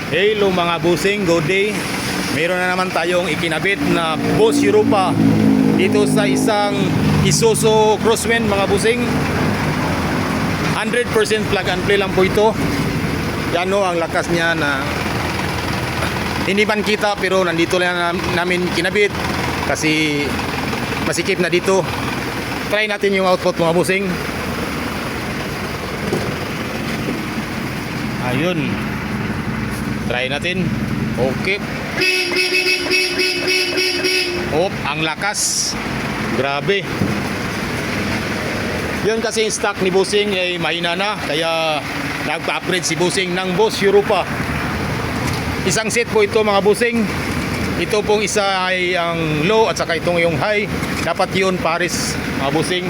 Hello mga busing, good day. Meron na naman tayong ikinabit na Boss Europa dito sa isang Isuzu Crosswind mga busing. 100% plug and play lang po ito. Yan o ang lakas niya na hindi man kita pero nandito lang namin kinabit kasi masikip na dito. Try natin yung output mga busing. Ayun. Try natin. Okay. Oh, ang lakas. Grabe. Yun kasi stock ni Busing ay mahina na. Kaya nagpa-upgrade si Busing ng Boss Europa. Isang set po ito mga Busing. Ito pong isa ay ang low at saka itong yung high. Dapat yun pares mga Busing.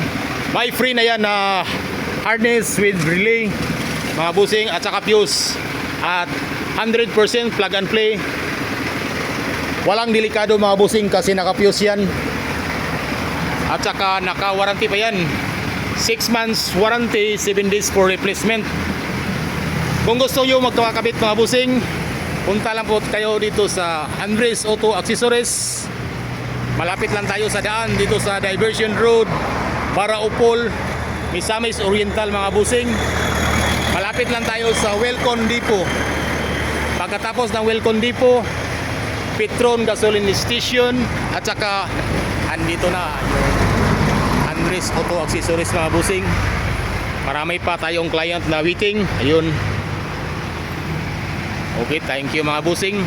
May free na yan na harness with relay mga Busing at saka fuse. At 100% plug and play. Walang delikado mga busing kasi naka-fuse yan. At saka naka-warranty pa yan. 6 months warranty, 7 days for replacement. Kung gusto nyo magkakabit mga busing, punta lang po kayo dito sa Andres Auto Accessories. Malapit lang tayo sa daan dito sa Diversion Road, Paraupol, Misamis Oriental mga busing. Malapit lang tayo sa Welcome Depot. Pagkatapos ng Welcome Depot, Petron Gasoline Station at saka andito na yung Andres Auto Accessories mga busing. Marami pa tayong client na waiting. Ayun. Okay, thank you mga busing.